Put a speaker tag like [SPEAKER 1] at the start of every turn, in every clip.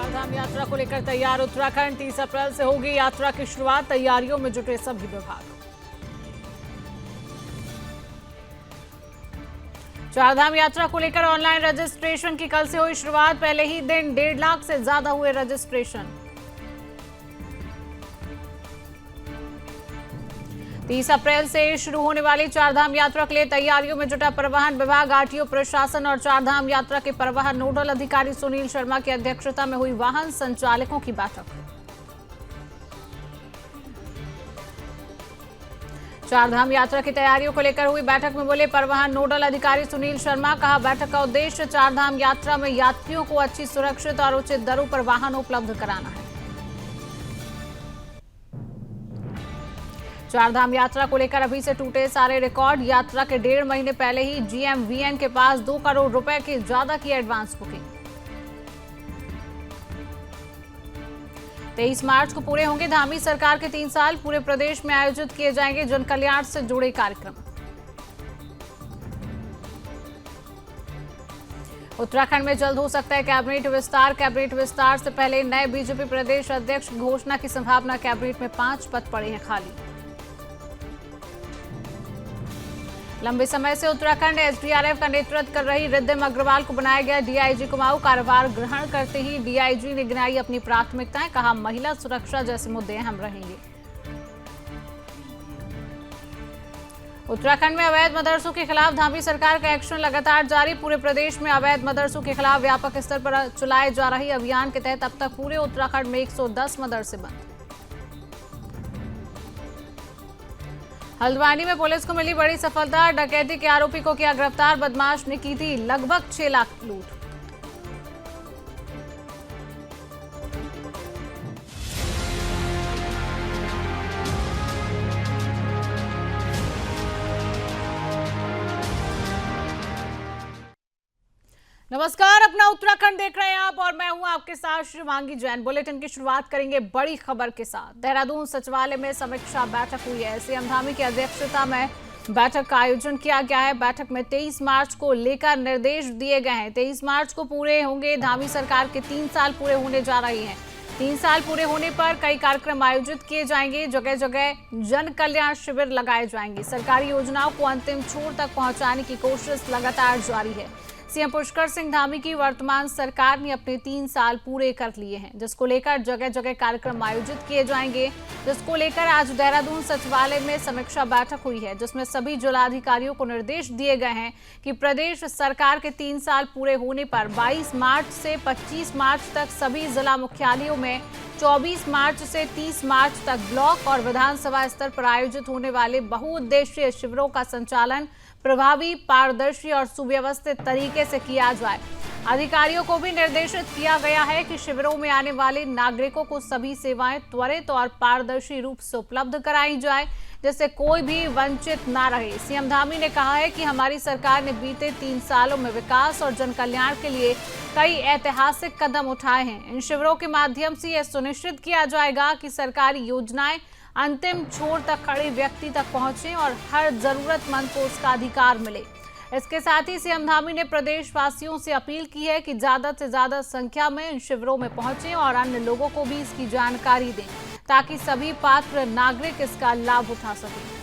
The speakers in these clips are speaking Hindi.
[SPEAKER 1] चारधाम यात्रा को लेकर तैयार उत्तराखंड। 30 अप्रैल से होगी यात्रा की शुरुआत, तैयारियों में जुटे सभी विभाग। चारधाम यात्रा को लेकर ऑनलाइन रजिस्ट्रेशन की कल से हुई शुरुआत। पहले ही दिन 1.5 लाख से ज्यादा हुए रजिस्ट्रेशन। 30 अप्रैल से शुरू होने वाली चारधाम यात्रा के लिए तैयारियों में जुटा परिवहन विभाग। आरटीओ प्रशासन और चारधाम यात्रा के परिवहन नोडल अधिकारी सुनील शर्मा की अध्यक्षता में हुई वाहन संचालकों की बैठक। चारधाम यात्रा की तैयारियों को लेकर हुई बैठक में बोले परिवहन नोडल अधिकारी सुनील शर्मा। कहा, बैठक का उद्देश्य चारधाम यात्रा में यात्रियों को अच्छी, सुरक्षित और उचित दरों पर वाहन उपलब्ध कराना है। चारधाम यात्रा को लेकर अभी से टूटे सारे रिकॉर्ड। यात्रा के 1.5 महीने पहले ही GMVN के पास 2 करोड़ रुपए की ज्यादा की एडवांस बुकिंग। 23 मार्च को पूरे होंगे धामी सरकार के 3 साल। पूरे प्रदेश में आयोजित किए जाएंगे जन कल्याण से जुड़े कार्यक्रम। उत्तराखंड में जल्द हो सकता है कैबिनेट विस्तार। कैबिनेट विस्तार से पहले नए बीजेपी प्रदेश अध्यक्ष घोषणा की संभावना। कैबिनेट में 5 पद पड़े हैं खाली। लंबे समय से उत्तराखंड SDRF का नेतृत्व कर रही रिद्धिम अग्रवाल को बनाया गया DIG कुमाऊं। कार्यभार ग्रहण करते ही DIG ने गिनाई अपनी प्राथमिकताएं। कहा, महिला सुरक्षा जैसे मुद्दे अहम रहेंगे। उत्तराखंड में अवैध मदरसों के खिलाफ धामी सरकार का एक्शन लगातार जारी। पूरे प्रदेश में अवैध मदरसों के खिलाफ व्यापक स्तर पर चलाए जा रही अभियान के तहत अब तक पूरे उत्तराखंड में 110 मदरसे बंद। हल्द्वानी में पुलिस को मिली बड़ी सफलता। डकैती के आरोपी को किया गिरफ्तार। बदमाश ने की थी लगभग 6 लाख लूट। नमस्कार, अपना उत्तराखंड देख रहे हैं आप और मैं हूं आपके साथ शिवांगी जैन। बुलेटिन की शुरुआत करेंगे बड़ी खबर के साथ। देहरादून सचिवालय में समीक्षा बैठक हुई है। CM धामी की अध्यक्षता में बैठक का आयोजन किया गया है। बैठक में 23 मार्च को लेकर निर्देश दिए गए हैं। 23 मार्च को पूरे होंगे धामी सरकार के 3 साल पूरे होने जा रहे हैं। 3 साल पूरे होने पर कई कार्यक्रम आयोजित किए जाएंगे। जगह जगह जन कल्याण शिविर लगाए जाएंगे। सरकारी योजनाओं को अंतिम छोर तक पहुंचाने की कोशिश लगातार जारी है। CM पुष्कर सिंह धामी की वर्तमान सरकार ने अपने 3 साल पूरे कर लिए हैं, जिसको लेकर जगह जगह कार्यक्रम आयोजित किए जाएंगे। जिसको लेकर आज देहरादून सचिवालय में समीक्षा बैठक हुई है, जिसमें सभी जिलाधिकारियों को निर्देश दिए गए हैं कि प्रदेश सरकार के 3 साल पूरे होने पर 22 मार्च से 25 मार्च तक सभी जिला मुख्यालयों में, 24 मार्च से 30 मार्च तक ब्लॉक और विधानसभा स्तर पर आयोजित होने वाले बहुउद्देशीय शिविरों का संचालन प्रभावी, पारदर्शी और सुव्यवस्थित तरीके से किया जाए। अधिकारियों को भी निर्देशित किया गया है कि शिविरों में आने वाले नागरिकों को सभी सेवाएं त्वरित और पारदर्शी रूप से उपलब्ध कराई जाए, जिससे कोई भी वंचित ना रहे। CM धामी ने कहा है कि हमारी सरकार ने बीते 3 सालों में विकास और जन कल्याण के लिए कई ऐतिहासिक कदम उठाए हैं। इन शिविरों के माध्यम से यह सुनिश्चित किया जाएगा कि सरकारी योजनाएं अंतिम छोर तक खड़े व्यक्ति तक पहुंचे और हर जरूरतमंद को उसका अधिकार मिले। इसके साथ ही CM धामी ने प्रदेशवासियों से अपील की है कि ज्यादा से ज्यादा संख्या में इन शिविरों में पहुंचे और अन्य लोगों को भी इसकी जानकारी दें, ताकि सभी पात्र नागरिक इसका लाभ उठा सकें।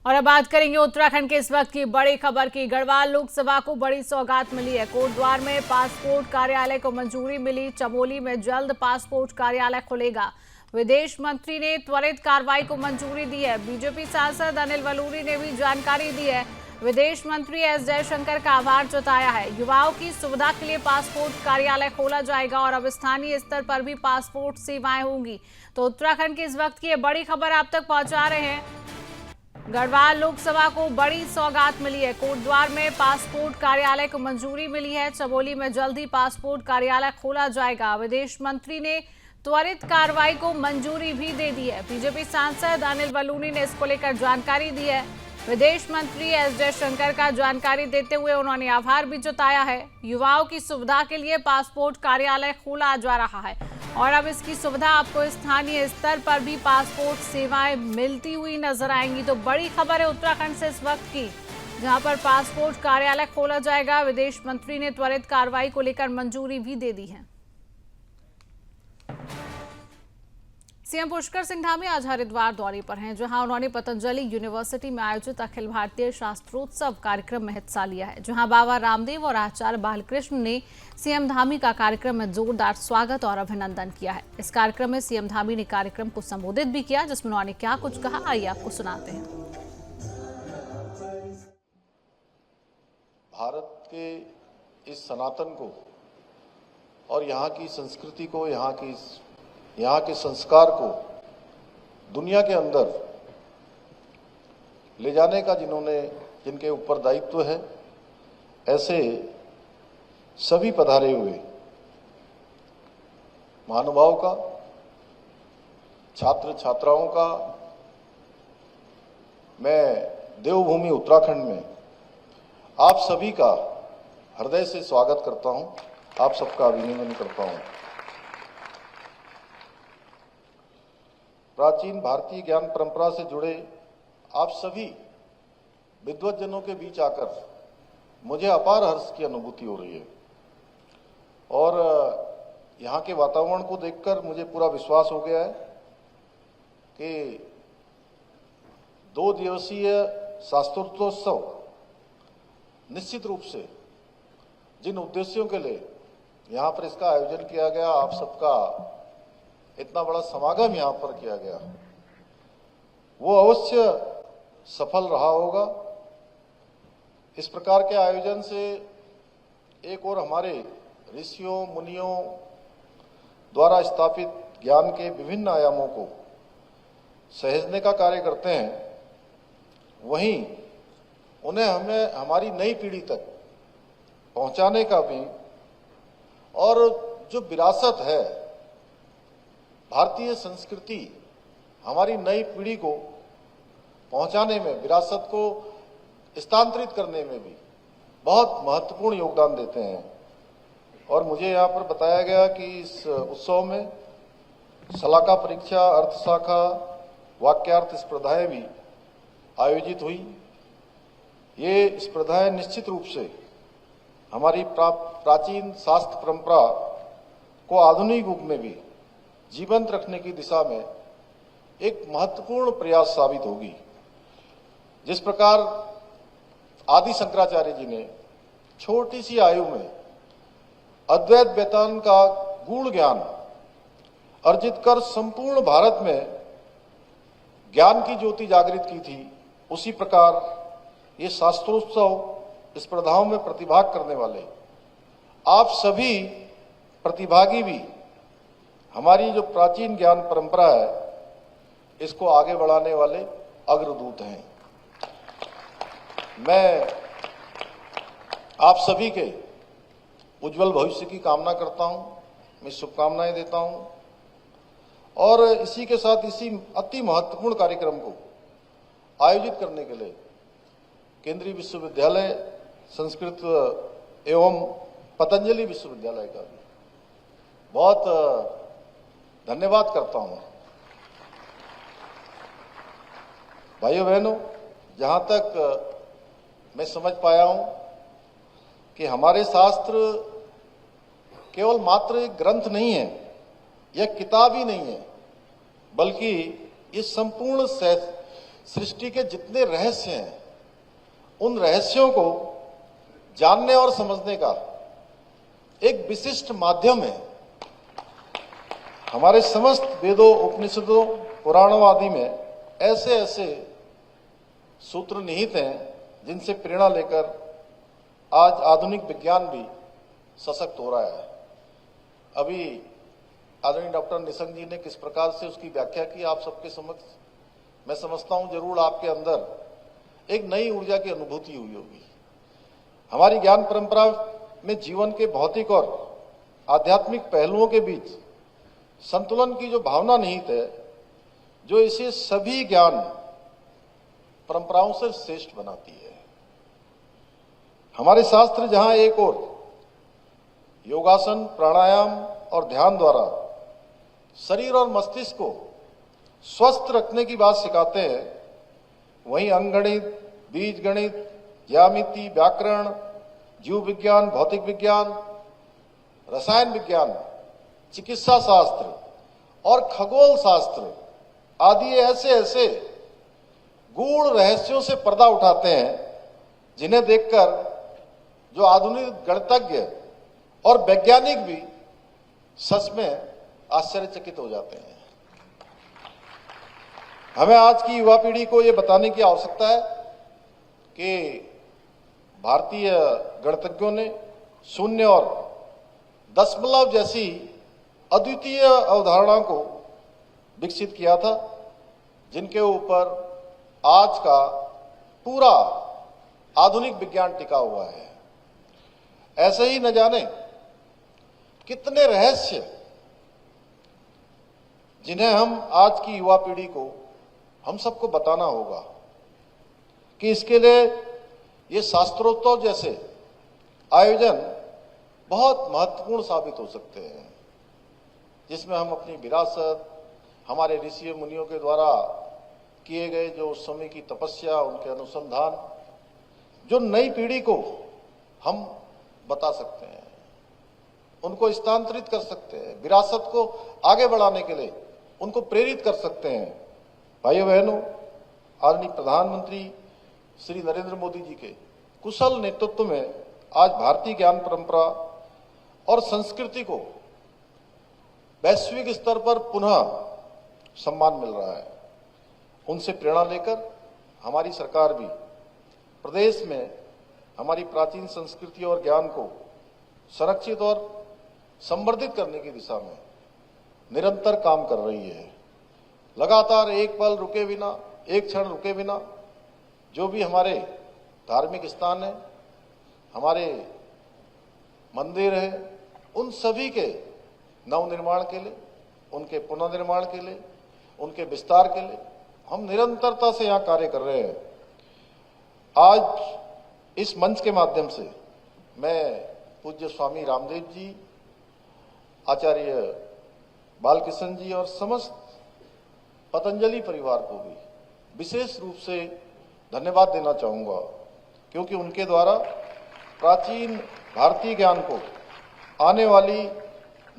[SPEAKER 1] और अब बात करेंगे उत्तराखंड के इस वक्त की बड़ी खबर की। गढ़वाल लोकसभा को बड़ी सौगात मिली है। कोटद्वार में पासपोर्ट कार्यालय को मंजूरी मिली। चमोली में जल्द पासपोर्ट कार्यालय खुलेगा। विदेश मंत्री ने त्वरित कार्रवाई को मंजूरी दी है। बीजेपी सांसद अनिल वलूरी ने भी जानकारी दी है। विदेश मंत्री S जयशंकर का आभार जताया है। युवाओं की सुविधा के लिए पासपोर्ट कार्यालय खोला जाएगा और अब स्थानीय स्तर पर भी पासपोर्ट सेवाएं होंगी। तो उत्तराखंड की इस वक्त की ये बड़ी खबर आप तक पहुंचा रहे हैं। गढ़वाल लोकसभा को बड़ी सौगात मिली है। कोटद्वार में पासपोर्ट कार्यालय को मंजूरी मिली है। चमोली में जल्द ही पासपोर्ट कार्यालय खोला जाएगा। विदेश मंत्री ने त्वरित कार्रवाई को मंजूरी भी दे दी है। बीजेपी सांसद अनिल वलूनी ने इसको लेकर जानकारी दी है। विदेश मंत्री S जयशंकर का जानकारी देते हुए उन्होंने आभार भी जताया है। युवाओं की सुविधा के लिए पासपोर्ट कार्यालय खोला जा रहा है और अब इसकी सुविधा आपको स्थानीय स्तर पर भी पासपोर्ट सेवाएं मिलती हुई नजर आएंगी। तो बड़ी खबर है उत्तराखंड से इस वक्त की। जहां पर पासपोर्ट कार्यालय खोला जाएगा। विदेश मंत्री ने त्वरित कार्रवाई को लेकर मंजूरी भी दे दी है। सीएम पुष्कर सिंह धामी आज हरिद्वार दौरे पर हैं, जहां उन्होंने पतंजलि यूनिवर्सिटी में आयोजित अखिल भारतीय शास्त्रोत्सव कार्यक्रम में हिस्सा लिया है, जहां बाबा रामदेव और आचार्य बालकृष्ण ने सीएम धामी का कार्यक्रम में जोरदार स्वागत और अभिनंदन किया है। इस कार्यक्रम में सीएम धामी ने कार्यक्रम को संबोधित भी किया, जिसमें उन्होंने क्या कुछ कहा, आइए आपको सुनाते हैं।
[SPEAKER 2] भारत के इस सनातन को और यहाँ की संस्कृति को, यहाँ के संस्कार को दुनिया के अंदर ले जाने का जिनके ऊपर दायित्व है, ऐसे सभी पधारे हुए महानुभाव का, छात्र छात्राओं का मैं देवभूमि उत्तराखंड में आप सभी का हृदय से स्वागत करता हूं, आप सबका अभिनंदन करता हूं। प्राचीन भारतीय ज्ञान परंपरा से जुड़े आप सभी विद्वज्जनों के बीच आकर मुझे अपार हर्ष की अनुभूति हो रही है और यहाँ के वातावरण को देखकर मुझे पूरा विश्वास हो गया है कि 2 दिवसीय शास्त्रोत्सव निश्चित रूप से जिन उद्देश्यों के लिए यहाँ पर इसका आयोजन किया गया, आप सबका इतना बड़ा समागम यहाँ पर किया गया, वो अवश्य सफल रहा होगा। इस प्रकार के आयोजन से एक और हमारे ऋषियों मुनियों द्वारा स्थापित ज्ञान के विभिन्न आयामों को सहेजने का कार्य करते हैं, वहीं उन्हें हमें हमारी नई पीढ़ी तक पहुंचाने का भी, और जो विरासत है भारतीय संस्कृति हमारी नई पीढ़ी को पहुंचाने में, विरासत को स्थानांतरित करने में भी बहुत महत्वपूर्ण योगदान देते हैं। और मुझे यहाँ पर बताया गया कि इस उत्सव में शलाका परीक्षा, अर्थशाखा, वाक्यार्थ स्पर्धाएं भी आयोजित हुई। ये स्पर्धाएं निश्चित रूप से हमारी प्राचीन शास्त्र परंपरा को आधुनिक युग में भी जीवंत रखने की दिशा में एक महत्वपूर्ण प्रयास साबित होगी। जिस प्रकार आदि शंकराचार्य जी ने छोटी सी आयु में अद्वैत वेदांत का गूढ़ ज्ञान अर्जित कर संपूर्ण भारत में ज्ञान की ज्योति जागृत की थी, उसी प्रकार ये शास्त्रोत्सव स्पर्धाओं में प्रतिभाग करने वाले आप सभी प्रतिभागी भी हमारी जो प्राचीन ज्ञान परंपरा है इसको आगे बढ़ाने वाले अग्रदूत हैं। मैं आप सभी के उज्जवल भविष्य की कामना करता हूं, मैं शुभकामनाएं देता हूं और इसी के साथ इसी अति महत्वपूर्ण कार्यक्रम को आयोजित करने के लिए केंद्रीय विश्वविद्यालय संस्कृत एवं पतंजलि विश्वविद्यालय का भी बहुत धन्यवाद करता हूं। भाइयों बहनों, जहां तक मैं समझ पाया हूं कि हमारे शास्त्र केवल मात्र एक ग्रंथ नहीं है, यह किताब ही नहीं है, बल्कि इस संपूर्ण सृष्टि के जितने रहस्य हैं उन रहस्यों को जानने और समझने का एक विशिष्ट माध्यम है। हमारे समस्त वेदों, उपनिषदों, पुराणों आदि में ऐसे ऐसे सूत्र निहित हैं जिनसे प्रेरणा लेकर आज आधुनिक विज्ञान भी सशक्त हो रहा है। अभी आदरणीय डॉक्टर निशंक जी ने किस प्रकार से उसकी व्याख्या की आप सबके समक्ष, मैं समझता हूं जरूर आपके अंदर एक नई ऊर्जा की अनुभूति हुई होगी। हमारी ज्ञान परंपरा में जीवन के भौतिक और आध्यात्मिक पहलुओं के बीच संतुलन की जो भावना निहित है, जो इसे सभी ज्ञान परंपराओं से श्रेष्ठ बनाती है। हमारे शास्त्र जहां एक ओर योगासन, प्राणायाम और ध्यान द्वारा शरीर और मस्तिष्क को स्वस्थ रखने की बात सिखाते हैं, वहीं अंकगणित, बीज गणित, ज्यामिति, व्याकरण, जीव विज्ञान, भौतिक विज्ञान, रसायन विज्ञान, चिकित्सा शास्त्र और खगोल शास्त्र आदि ऐसे ऐसे गूढ़ रहस्यों से पर्दा उठाते हैं जिन्हें देखकर जो आधुनिक गणितज्ञ और वैज्ञानिक भी सच में आश्चर्यचकित हो जाते हैं। हमें आज की युवा पीढ़ी को यह बताने की आवश्यकता है कि भारतीय गणितज्ञों ने शून्य और दशमलव जैसी अद्वितीय अवधारणा को विकसित किया था, जिनके ऊपर आज का पूरा आधुनिक विज्ञान टिका हुआ है। ऐसे ही न जाने कितने रहस्य जिन्हें हम आज की युवा पीढ़ी को हम सबको बताना होगा कि इसके लिए ये शास्त्रोत्सव जैसे आयोजन बहुत महत्वपूर्ण साबित हो सकते हैं, जिसमें हम अपनी विरासत, हमारे ऋषि मुनियों के द्वारा किए गए जो उस समय की तपस्या, उनके अनुसंधान, जो नई पीढ़ी को हम बता सकते हैं, उनको स्थानांतरित कर सकते हैं, विरासत को आगे बढ़ाने के लिए उनको प्रेरित कर सकते हैं। भाइयों बहनों, आदरणीय प्रधानमंत्री श्री नरेंद्र मोदी जी के कुशल नेतृत्व में आज भारतीय ज्ञान परंपरा और संस्कृति को वैश्विक स्तर पर पुनः सम्मान मिल रहा है। उनसे प्रेरणा लेकर हमारी सरकार भी प्रदेश में हमारी प्राचीन संस्कृति और ज्ञान को संरक्षित और संवर्धित करने की दिशा में निरंतर काम कर रही है। लगातार एक पल रुके बिना, एक क्षण रुके बिना जो भी हमारे धार्मिक स्थान है, हमारे मंदिर है, उन सभी के नवनिर्माण के लिए, उनके पुनर्निर्माण के लिए, उनके विस्तार के लिए हम निरंतरता से यहाँ कार्य कर रहे हैं। आज इस मंच के माध्यम से मैं पूज्य स्वामी रामदेव जी, आचार्य बालकृष्ण जी और समस्त पतंजलि परिवार को भी विशेष रूप से धन्यवाद देना चाहूँगा, क्योंकि उनके द्वारा प्राचीन भारतीय ज्ञान को आने वाली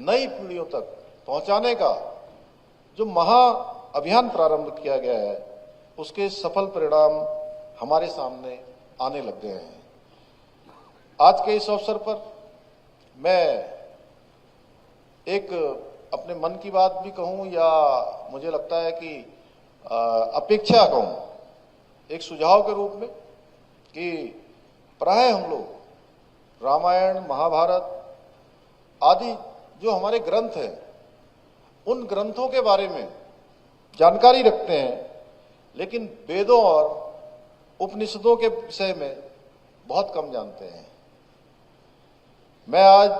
[SPEAKER 2] नई पीढ़ियों तक पहुँचाने का जो महा अभियान प्रारंभ किया गया है, उसके सफल परिणाम हमारे सामने आने लग गए हैं। आज के इस अवसर पर मैं एक अपने मन की बात भी कहूं या मुझे लगता है कि अपेक्षा कहूं, एक सुझाव के रूप में कि प्रायः हम लोग रामायण, महाभारत आदि जो हमारे ग्रंथ हैं, उन ग्रंथों के बारे में जानकारी रखते हैं, लेकिन वेदों और उपनिषदों के विषय में बहुत कम जानते हैं। मैं आज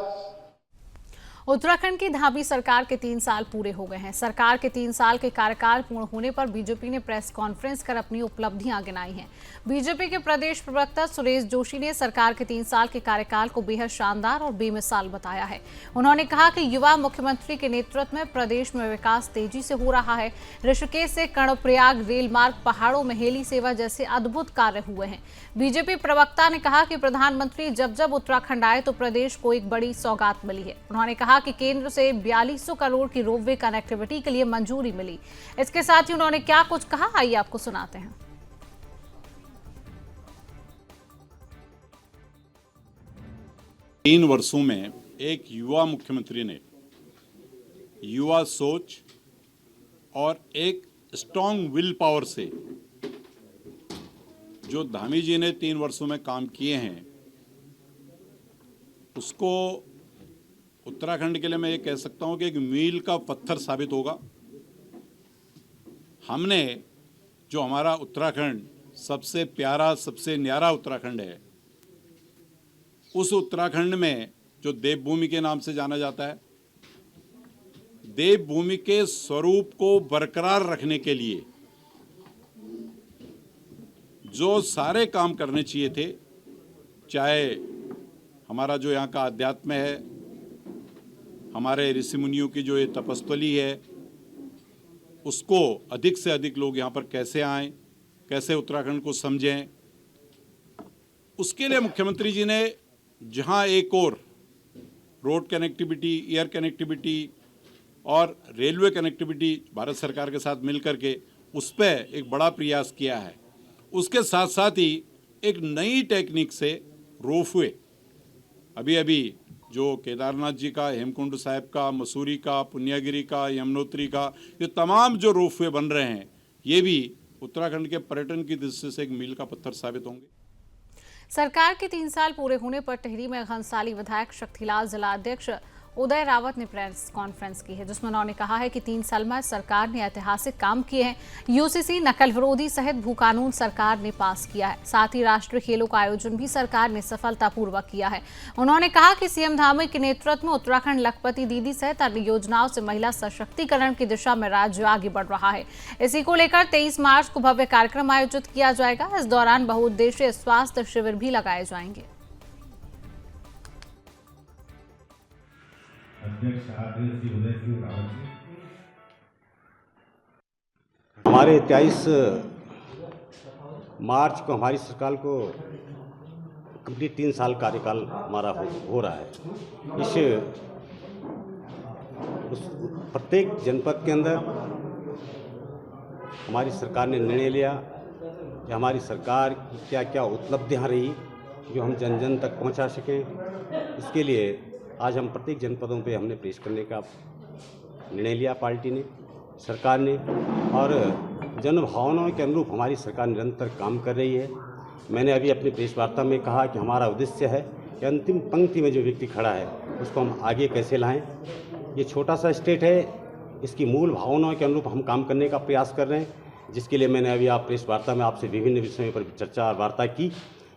[SPEAKER 1] उत्तराखंड की धामी सरकार के 3 साल पूरे हो गए हैं। सरकार के 3 साल के कार्यकाल पूर्ण होने पर बीजेपी ने प्रेस कॉन्फ्रेंस कर अपनी उपलब्धियां गिनाई हैं। बीजेपी के प्रदेश प्रवक्ता सुरेश जोशी ने सरकार के 3 साल के कार्यकाल को बेहद शानदार और बेमिसाल बताया है। उन्होंने कहा कि युवा मुख्यमंत्री के नेतृत्व में प्रदेश में विकास तेजी से हो रहा है। ऋषिकेश से कर्णप्रयाग रेल मार्ग, पहाड़ों में हेली सेवा जैसे अद्भुत कार्य हुए हैं। बीजेपी प्रवक्ता ने कहा कि प्रधानमंत्री जब जब उत्तराखंड आए तो प्रदेश को एक बड़ी सौगात मिली है। उन्होंने कहा कि केंद्र से 4200 करोड़ की रोपवे कनेक्टिविटी के लिए मंजूरी मिली। इसके साथ ही उन्होंने क्या कुछ कहा, आइए आपको सुनाते हैं।
[SPEAKER 3] 3 वर्षों में एक युवा मुख्यमंत्री ने युवा सोच और एक स्ट्रॉन्ग विल पावर से जो धामी जी ने 3 वर्षों में काम किए हैं, उसको उत्तराखंड के लिए मैं ये कह सकता हूँ कि एक मील का पत्थर साबित होगा। हमने जो हमारा उत्तराखंड सबसे प्यारा, सबसे न्यारा उत्तराखंड है, उस उत्तराखंड में जो देवभूमि के नाम से जाना जाता है, देवभूमि के स्वरूप को बरकरार रखने के लिए जो सारे काम करने चाहिए थे, चाहे हमारा जो यहाँ का अध्यात्म है, हमारे ऋषि मुनियों की जो ये तपस्थली है, उसको अधिक से अधिक लोग यहाँ पर कैसे आएं, कैसे उत्तराखंड को समझें, उसके लिए मुख्यमंत्री जी ने जहां एक और रोड कनेक्टिविटी, एयर कनेक्टिविटी और रेलवे कनेक्टिविटी भारत सरकार के साथ मिलकर के उस पर एक बड़ा प्रयास किया है, उसके साथ साथ ही एक नई टेक्निक से रोपवे, अभी जो केदारनाथ जी का, हेमकुंड साहिब का, मसूरी का, पुण्यागिरी का, यमुनोत्री का, ये तमाम जो रोपवे बन रहे हैं, ये भी उत्तराखंड के पर्यटन की दृष्टि से एक मील का पत्थर साबित होंगे।
[SPEAKER 1] सरकार के 3 साल पूरे होने पर टिहरी में घनसाली विधायक शक्तिलाल जिलाध्यक्ष उदय रावत ने प्रेस कॉन्फ्रेंस की है, जिसमें उन्होंने कहा है कि 3 साल में सरकार ने ऐतिहासिक काम किए हैं। यूसीसी, नकल विरोधी सहित भू कानून सरकार ने पास किया है। साथ ही राष्ट्रीय खेलों का आयोजन भी सरकार ने सफलतापूर्वक किया है। उन्होंने कहा कि सीएम धामी के नेतृत्व में उत्तराखंड लखपति दीदी सहित अन्य योजनाओं से महिला सशक्तिकरण की दिशा में राज्य आगे बढ़ रहा है। इसी को लेकर 23 मार्च को भव्य कार्यक्रम आयोजित किया जाएगा। इस दौरान बहुउद्देशीय स्वास्थ्य शिविर भी लगाए जाएंगे।
[SPEAKER 4] अध्यक्ष आदरणीय श्री उदय सिंह रावत जी।
[SPEAKER 5] हमारे 23 मार्च को हमारी सरकार को कंप्लीट 3 साल कार्यकाल हमारा हो रहा है। प्रत्येक जनपद के अंदर हमारी सरकार ने निर्णय लिया कि हमारी सरकार की क्या क्या उपलब्धियाँ रही जो हम जन जन तक पहुँचा सकें। इसके लिए आज हम प्रत्येक जनपदों पे हमने पेश करने का निर्णय लिया पार्टी ने, सरकार ने, और जन भावनाओं के अनुरूप हमारी सरकार निरंतर काम कर रही है। मैंने अभी अपनी प्रेस वार्ता में कहा कि हमारा उद्देश्य है कि अंतिम पंक्ति में जो व्यक्ति खड़ा है उसको हम आगे कैसे लाएं। ये छोटा सा स्टेट है, इसकी मूल भावनाओं के अनुरूप हम काम करने का प्रयास कर रहे हैं, जिसके लिए मैंने अभी आप प्रेस वार्ता में आपसे विभिन्न विषयों पर चर्चा और वार्ता की।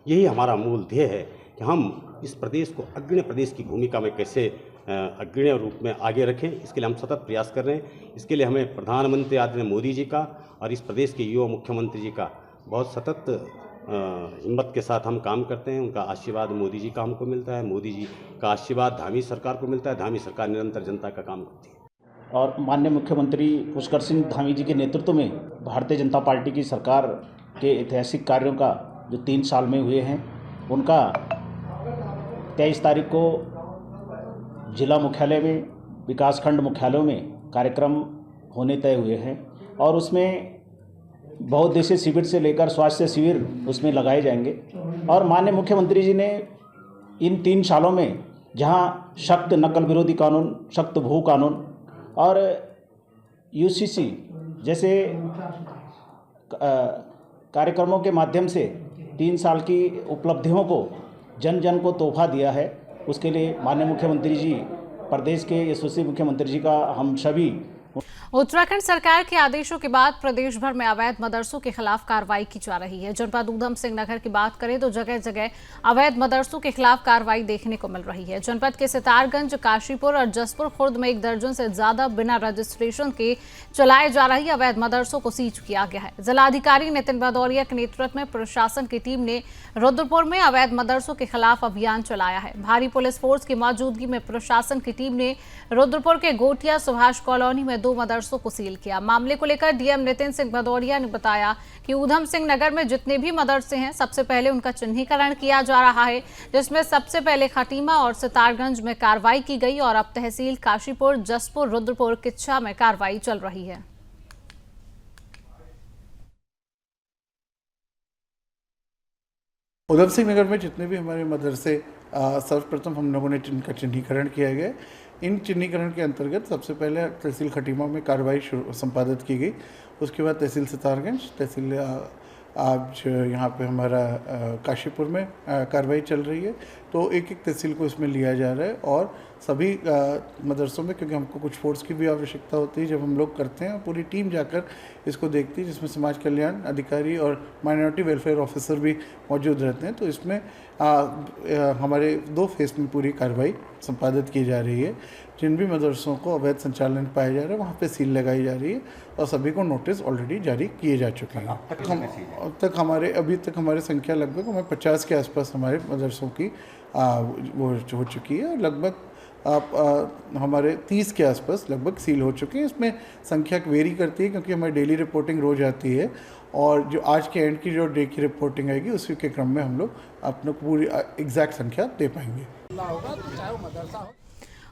[SPEAKER 5] यही हमारा मूल ध्येय है कि हम इस प्रदेश को अग्रणी प्रदेश की भूमिका में कैसे अग्रणी रूप में आगे रखें। इसके लिए हम सतत प्रयास कर रहे हैं। इसके लिए हमें प्रधानमंत्री आदरणीय मोदी जी का और इस प्रदेश के युवा मुख्यमंत्री जी का बहुत सतत हिम्मत के साथ हम काम करते हैं। उनका आशीर्वाद मोदी जी का हमको मिलता है, मोदी जी का आशीर्वाद धामी सरकार को मिलता है। धामी सरकार निरंतर जनता का काम करती है।
[SPEAKER 6] और माननीय मुख्यमंत्री पुष्कर सिंह धामी जी के नेतृत्व में भारतीय जनता पार्टी की सरकार के ऐतिहासिक कार्यों का जो 3 साल में हुए हैं, उनका 23 तारीख को जिला मुख्यालय में, विकासखंड मुख्यालयों में कार्यक्रम होने तय हुए हैं और उसमें बहुउद्देशीय शिविर से लेकर स्वास्थ्य शिविर उसमें लगाए जाएंगे। और माननीय मुख्यमंत्री जी ने इन 3 सालों में जहां सख्त नकल विरोधी कानून, सख्त भू कानून और यूसीसी जैसे कार्यक्रमों के माध्यम से 3 साल की उपलब्धियों को जन जन को तोहफा दिया है, उसके लिए माननीय मुख्यमंत्री जी, प्रदेश के यशस्वी मुख्यमंत्री जी का हम सभी।
[SPEAKER 1] उत्तराखंड सरकार के आदेशों के बाद प्रदेश भर में अवैध मदरसों के खिलाफ कार्रवाई की जा रही है। जनपद ऊधम सिंह नगर की बात करें तो जगह जगह अवैध मदरसों के खिलाफ कार्रवाई देखने को मिल रही है। जनपद के सितारगंज, काशीपुर और जसपुर खुर्द में 1 दर्जन से ज्यादा बिना रजिस्ट्रेशन के चलाए जा रही अवैध मदरसों को सीज किया गया है। जिलाधिकारी नितिन भदौरिया के नेतृत्व में प्रशासन की टीम ने रुद्रपुर में अवैध मदरसों के खिलाफ अभियान चलाया है। भारी पुलिस फोर्स की मौजूदगी में प्रशासन की टीम ने रुद्रपुर के गोटिया सुभाष कॉलोनी में 2 मदरसों को सील किया। मामले को लेकर डीएम नितिन सिंह भदौरिया ने बताया कि ऊधम सिंह नगर में जितने भी मदरसे हैं, सबसे पहले उनका चिन्हीकरण किया जा रहा है, जिसमें सबसे पहले खटीमा और सितारगंज में कार्रवाई की गई और अब तहसील काशीपुर, जसपुर, रुद्रपुर, किच्छा में कार्रवाई चल रही है।
[SPEAKER 7] ऊधम सिंह नगर में जितने भी हमारे मदरसे, सर्वप्रथम हम लोगों ने इनका चिन्हीकरण किया गया। इन चिन्हीकरण के अंतर्गत सबसे पहले तहसील खटीमा में कार्रवाई संपादित की गई। उसके बाद तहसील सितारगंज, तहसील आज यहाँ पे हमारा काशीपुर में कार्रवाई चल रही है। तो एक एक तहसील को इसमें लिया जा रहा है और सभी मदरसों में, क्योंकि हमको कुछ फोर्स की भी आवश्यकता होती है जब हम लोग करते हैं, पूरी टीम जाकर इसको देखती है, जिसमें समाज कल्याण अधिकारी और माइनॉरिटी वेलफेयर ऑफिसर भी मौजूद रहते हैं। तो इसमें हमारे 2 फेज में पूरी कार्रवाई संपादित की जा रही है। जिन भी मदरसों को अवैध संचालन पाया जा रहा है वहाँ पे सील लगाई जा रही है और सभी को नोटिस ऑलरेडी जारी किए जा चुके हैं। अभी तक हमारे संख्या लगभग हमें 50 के आसपास हमारे मदरसों की वो हो चुकी है। लगभग हमारे 30 के आसपास लगभग सील हो चुके हैं। इसमें संख्या वेरी करती है क्योंकि हमारी डेली रिपोर्टिंग रोज आती है और जो आज के एंड की जो डे की रिपोर्टिंग आएगी उसी के क्रम में हम लोग अपने पूरी एग्जैक्ट संख्या दे पाएंगे।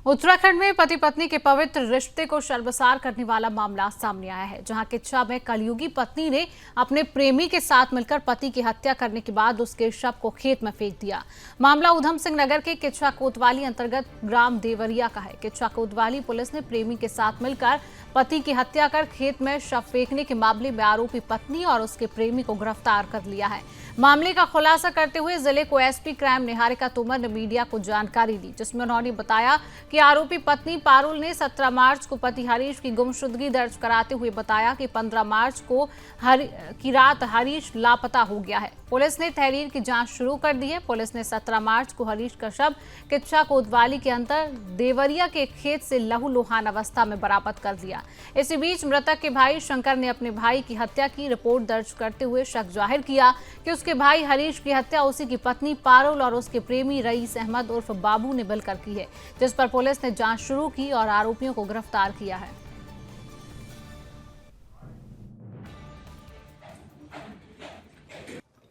[SPEAKER 1] उत्तराखंड में पति पत्नी के पवित्र रिश्ते को शर्मसार करने वाला मामला सामने आया है, जहां किच्छा में कलयुगी पत्नी ने अपने प्रेमी के साथ मिलकर पति की हत्या करने के बाद उसके शव को खेत में फेंक दिया। मामला उधम सिंह नगर के किच्छा कोतवाली अंतर्गत ग्राम देवरिया का है। किच्छा कोतवाली पुलिस ने प्रेमी के साथ मिलकर पति की हत्या कर खेत में शव फेंकने के मामले में आरोपी पत्नी और उसके प्रेमी को गिरफ्तार कर लिया है। मामले का खुलासा करते हुए जिले को एसपी क्राइम निहारिका तोमर ने मीडिया को जानकारी दी, जिसमें उन्होंने बताया कि आरोपी पत्नी पारुल ने 17 मार्च को पति हरीश की गुमशुदगी दर्ज कराते हुए बताया कि 15 मार्च को की रात हरीश लापता हो गया है। पुलिस ने तहरीर की जांच शुरू कर दी है। पुलिस ने 17 मार्च को हरीश का शव किच्छा कोतवाली के अंतर देवरिया के खेत से लहूलुहान अवस्था में बरामद कर लिया। इसी बीच मृतक के भाई शंकर ने अपने भाई की हत्या की रिपोर्ट दर्ज करते हुए शक जाहिर किया कि उसके भाई हरीश की हत्या उसी की पत्नी पारुल और उसके प्रेमी रईस अहमद उर्फ बाबू ने मिलकर की है, जिस पर पुलिस ने जांच शुरू की और आरोपियों को गिरफ्तार किया है।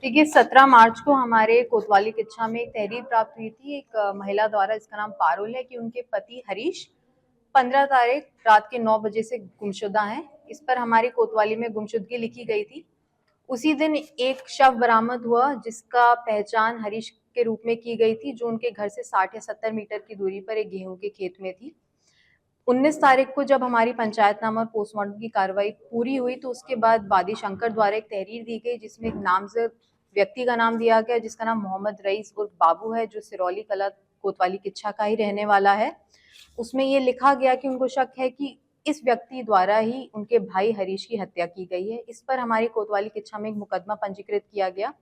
[SPEAKER 8] देखिए 17 मार्च को हमारे कोतवाली किच्छा में एक तहरीर प्राप्त हुई थी एक महिला द्वारा, इसका नाम पारुल है, कि उनके पति हरीश 15 तारीख रात के 9 बजे से गुमशुदा हैं। इस पर हमारी कोतवाली में गुमशुदगी लिखी गई थी। उसी दिन एक शव बरामद हुआ जिसका पहचान हरीश के रूप में की गई थी, जो उनके घर से 60 या 70 मीटर की दूरी पर एक गेहूं के खेत में थी। 19 तारीख को जब हमारी पंचायतनामा और पोस्टमार्टम की कार्रवाई पूरी हुई तो उसके बाद वादी शंकर द्वारा एक तहरीर दी गई, जिसमें एक नामजद व्यक्ति का नाम दिया गया जिसका नाम मोहम्मद रईस उर्फ बाबू है, जो सिरौली कला कोतवाली किच्छा का ही रहने वाला है। उसमें ये लिखा गया कि उनको शक है कि इस व्यक्ति द्वारा ही उनके भाई हरीश की हत्या की गई है। इस पर हमारी कोतवाली किच्छा में एक मुकदमा पंजीकृत किया गया।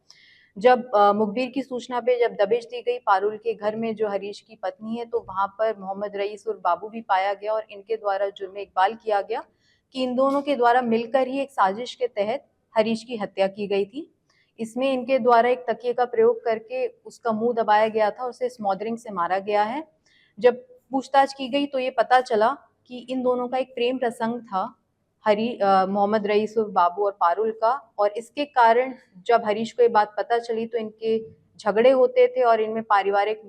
[SPEAKER 8] जब मुखबिर की सूचना पे जब दबिश दी गई पारुल के घर में जो हरीश की पत्नी है, तो वहां पर मोहम्मद रईस और बाबू भी पाया गया और इनके द्वारा जुर्म इकबाल किया गया कि इन दोनों के द्वारा मिलकर ही एक साजिश के तहत हरीश की हत्या की गई थी। इसमें इनके द्वारा एक तकिए का प्रयोग करके उसका मुंह दबाया गया था, उसे स्मॉदरिंग से मारा गया है। जब पूछताछ की गई तो ये पता चला कि इन दोनों का एक प्रेम प्रसंग था, मोहम्मद रईस और बाबू और पारुल का, और इसके कारण जब हरीश को ये बात पता चली तो इनके झगड़े होते थे और इनमें पारिवारिक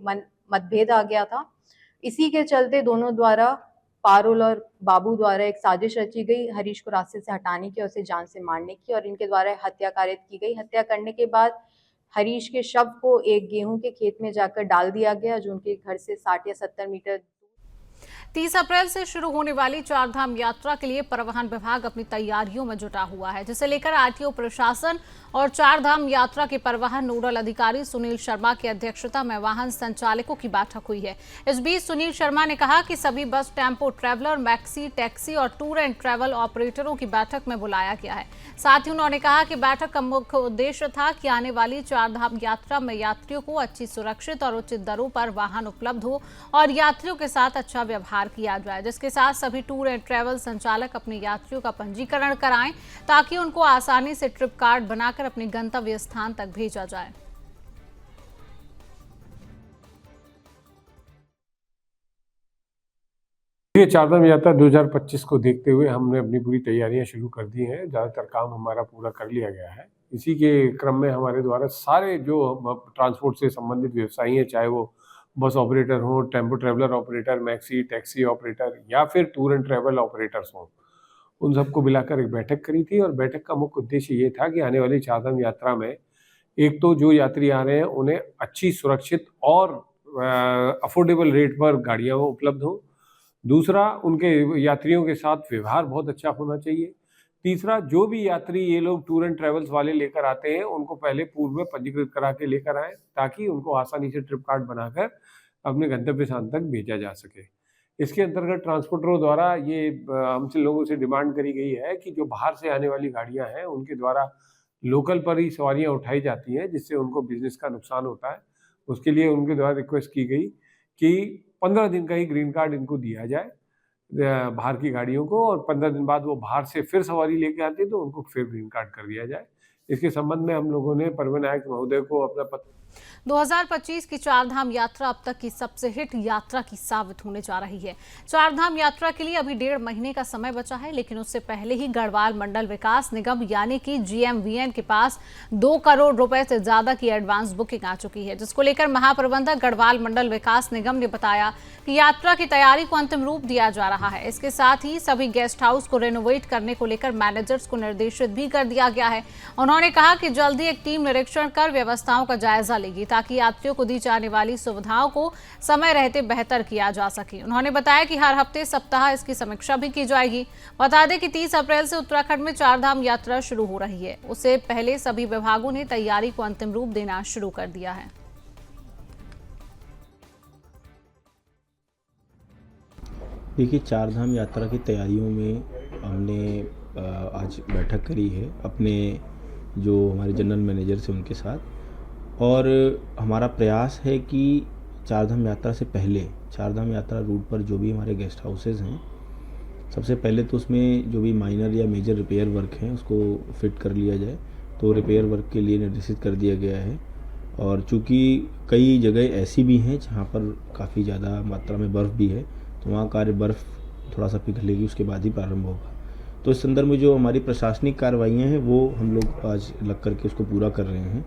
[SPEAKER 8] मतभेद आ गया था। इसी के चलते दोनों द्वारा, पारुल और बाबू द्वारा एक साजिश रची गई हरीश को रास्ते से हटाने की और उसे जान से मारने की, और इनके द्वारा हत्या कारित की गई। हत्या करने के बाद हरीश के शव को एक गेहूं के खेत में जाकर डाल दिया गया, जो उनके घर से 60 या 70 मीटर।
[SPEAKER 1] 30 अप्रैल से शुरू होने वाली चारधाम यात्रा के लिए परिवहन विभाग अपनी तैयारियों में जुटा हुआ है, जिसे लेकर आरटीओ प्रशासन और चारधाम यात्रा के परिवहन नोडल अधिकारी सुनील शर्मा की अध्यक्षता में वाहन संचालकों की बैठक हुई है। इस बीच सुनील शर्मा ने कहा कि सभी बस, टेम्पो ट्रैवलर, मैक्सी, टैक्सी और टूर एंड ट्रैवल ऑपरेटरों की बैठक में बुलाया गया है। साथ ही उन्होंने कहा कि बैठक का मुख्य उद्देश्य था कि आने वाली चारधाम यात्रा में यात्रियों को अच्छी, सुरक्षित और उचित दरों पर वाहन उपलब्ध हो और यात्रियों के साथ अच्छा व्यवहार किया जाए, जिसके साथ सभी टूर एंड ट्रैवल संचालक अपने यात्रियों का पंजीकरण कराएं ताकि उनको आसानी से ट्रिप कार्ड बनाकर अपने गंतव्य स्थान तक भेजा जाए।
[SPEAKER 9] ये चारधाम यात्रा 2025 को देखते हुए हमने अपनी पूरी तैयारियां शुरू कर दी हैं। ज़्यादातर काम हमारा पूरा कर लिया गया है। इसी के क्रम में हमारे द्वारा सारे जो ट्रांसपोर्ट से संबंधित व्यवसायी हैं, चाहे वो बस ऑपरेटर हो, tempo traveller operator, maxi, taxi operator या फिर टूर एंड ट्रैवल ऑपरेटर्स हों, उन सबको मिलाकर एक बैठक करी थी। और बैठक का मुख्य उद्देश्य ये था कि आने वाली चारधाम यात्रा में एक तो जो यात्री आ रहे हैं उन्हें अच्छी, सुरक्षित और अफोर्डेबल रेट पर गाड़ियाँ उपलब्ध हों। दूसरा, उनके यात्रियों के साथ व्यवहार बहुत अच्छा होना चाहिए। तीसरा, जो भी यात्री ये लोग टूर एंड ट्रैवल्स वाले लेकर आते हैं उनको पहले पूर्व में पंजीकृत करा के लेकर आएँ, ताकि उनको आसानी से ट्रिप कार्ड बनाकर अपने गंतव्य स्थान तक भेजा जा सके। इसके अंतर्गत ट्रांसपोर्टरों द्वारा ये हमसे लोगों से डिमांड करी गई है कि जो बाहर से आने वाली गाड़ियां हैं उनके द्वारा लोकल पर ही सवारियां उठाई जाती हैं, जिससे उनको बिजनेस का नुकसान होता है। उसके लिए उनके द्वारा रिक्वेस्ट की गई कि 15 दिन का ही ग्रीन कार्ड इनको दिया जाए बाहर की गाड़ियों को, और 15 दिन बाद वो बाहर से फिर सवारी लेके आते हैं तो उनको फिर ग्रीन कार्ड कर दिया जाए। इसके संबंध में हम लोगों ने परवीन नायक महोदय को अपना पत्र
[SPEAKER 1] 2025 की चारधाम यात्रा अब तक की सबसे हिट यात्रा की साबित होने जा रही है। चारधाम यात्रा के लिए अभी 1.5 महीने का समय बचा है, लेकिन उससे पहले ही गढ़वाल मंडल विकास निगम यानी कि GMVN के पास 2 करोड़ रुपए से ज्यादा की एडवांस बुकिंग आ चुकी है, जिसको लेकर महाप्रबंधक गढ़वाल मंडल विकास निगम ने बताया कि यात्रा की तैयारी को अंतिम रूप दिया जा रहा है। इसके साथ ही सभी गेस्ट हाउस को रेनोवेट करने को लेकर मैनेजर्स को निर्देशित भी कर दिया गया है। उन्होंने कहा कि जल्दी एक टीम निरीक्षण कर व्यवस्थाओं का जायजा लेगी ताकि यात्रियों को दी जाने वाली सुविधाओं को समय रहते बेहतर किया जा सके। उन्होंने बताया कि हर हफ्ते सप्ताह इसकी समीक्षा भी की जाएगी। बता दें कि 30 अप्रैल से उत्तराखंड में चारधाम यात्रा शुरू हो रही है। उससे पहले सभी विभागों ने तैयारी को अंतिम रूप देना शुरू कर दिया है।
[SPEAKER 10] देखिए, चारधाम यात्रा की तैयारियों में हमने आज बैठक करी है अपने जो हमारे जनरल मैनेजर से उनके साथ, और हमारा प्रयास है कि चारधाम यात्रा से पहले चारधाम यात्रा रूट पर जो भी हमारे गेस्ट हाउसेज हैं, सबसे पहले तो उसमें जो भी माइनर या मेजर रिपेयर वर्क हैं उसको फिट कर लिया जाए। तो रिपेयर वर्क के लिए निर्देशित कर दिया गया है। और चूँकि कई जगह ऐसी भी हैं जहाँ पर काफ़ी ज़्यादा मात्रा में बर्फ़ भी है, तो वहाँ कार्य बर्फ़ थोड़ा सा पिघलेगी, उसके बाद ही प्रारंभ होगा। तो इस संदर्भ में जो हमारी प्रशासनिक कार्रवाइयाँ हैं वो हम लोग आज लग करके उसको पूरा कर रहे हैं।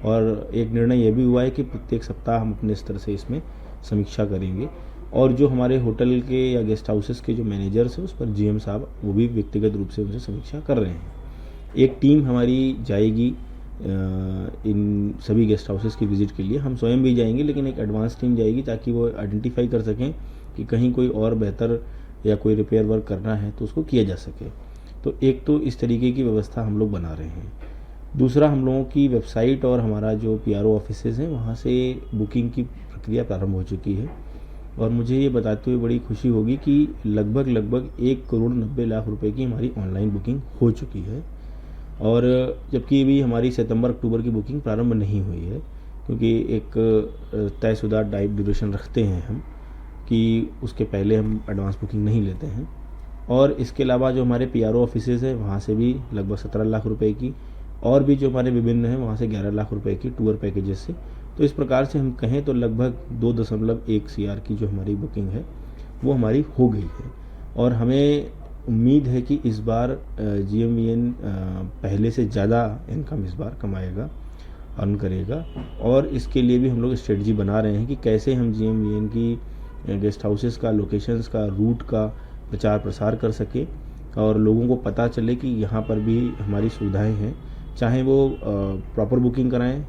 [SPEAKER 10] और एक निर्णय ये भी हुआ है कि प्रत्येक सप्ताह हम अपने स्तर से इसमें समीक्षा करेंगे। और जो हमारे होटल के या गेस्ट हाउसेस के जो मैनेजर्स हैं उस पर GM साहब वो भी व्यक्तिगत रूप से उनसे समीक्षा कर रहे हैं। एक टीम हमारी जाएगी इन सभी गेस्ट हाउसेस की विज़िट के लिए। हम स्वयं भी जाएंगे, लेकिन एक एडवांस टीम जाएगी ताकि वो आइडेंटिफाई कर सकें कि कहीं कोई और बेहतर या कोई रिपेयर वर्क करना है तो उसको किया जा सके। तो एक तो इस तरीके की व्यवस्था हम लोग बना रहे हैं। दूसरा, हम लोगों की वेबसाइट और हमारा जो PRO ऑफिसेज़ हैं वहाँ से बुकिंग की प्रक्रिया प्रारंभ हो चुकी है। और मुझे ये बताते हुए बड़ी खुशी होगी कि लगभग 1 करोड़ 90 लाख रुपए की हमारी ऑनलाइन बुकिंग हो चुकी है। और जबकि अभी हमारी सितंबर-अक्टूबर की बुकिंग प्रारंभ नहीं हुई है, क्योंकि एक तयशुदा टाइम ड्यूरेशन रखते हैं हम कि उसके पहले हम एडवांस बुकिंग नहीं लेते हैं। और इसके अलावा जो हमारे PRO ऑफिसेज़ हैं वहाँ से भी लगभग 17 लाख रुपए की, और भी जो हमारे विभिन्न हैं वहाँ से 11 लाख रुपए की टूर पैकेजेस से। तो इस प्रकार से हम कहें तो लगभग 2.1 CR की जो हमारी बुकिंग है वो हमारी हो गई है। और हमें उम्मीद है कि इस बार GMVN पहले से ज़्यादा इनकम इस बार कमाएगा, अर्न करेगा। और इसके लिए भी हम लोग स्ट्रेटजी बना रहे हैं कि कैसे हम GMVN की गेस्ट हाउसेस का, लोकेशंस का, रूट का प्रचार प्रसार कर सके और लोगों को पता चले कि यहाँ पर भी हमारी सुविधाएं हैं। चाहे वो प्रॉपर बुकिंग कराएं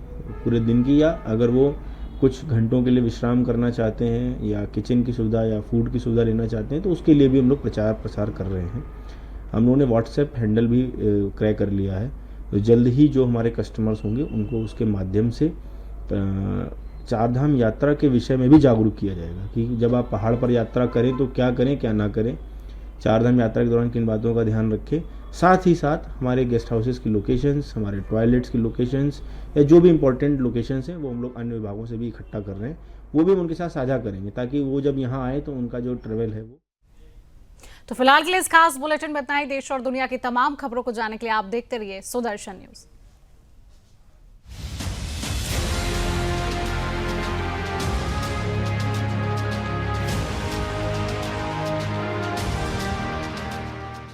[SPEAKER 10] पूरे दिन की, या अगर वो कुछ घंटों के लिए विश्राम करना चाहते हैं या किचन की सुविधा या फूड की सुविधा लेना चाहते हैं, तो उसके लिए भी हम लोग प्रचार प्रसार कर रहे हैं। हम लोगों ने WhatsApp हैंडल भी क्रय कर लिया है। तो जल्द ही जो हमारे कस्टमर्स होंगे उनको उसके माध्यम से चारधाम यात्रा के विषय में भी जागरूक किया जाएगा कि जब आप पहाड़ पर यात्रा करें तो क्या करें, क्या ना करें, चारधाम यात्रा के दौरान किन बातों का ध्यान रखें। साथ ही साथ हमारे गेस्ट हाउसेस की लोकेशंस, हमारे टॉयलेट्स की लोकेशंस या जो भी इंपॉर्टेंट लोकेशंस हैं वो हम लोग अन्य विभागों से भी इकट्ठा कर रहे हैं, वो भी हम उनके साथ साझा करेंगे ताकि वो जब यहाँ आए तो उनका जो ट्रेवल है वो।
[SPEAKER 1] तो फिलहाल के लिए इस खास बुलेटिन में इतना ही। देश और दुनिया की तमाम खबरों को जानने के लिए आप देखते रहिए सुदर्शन न्यूज।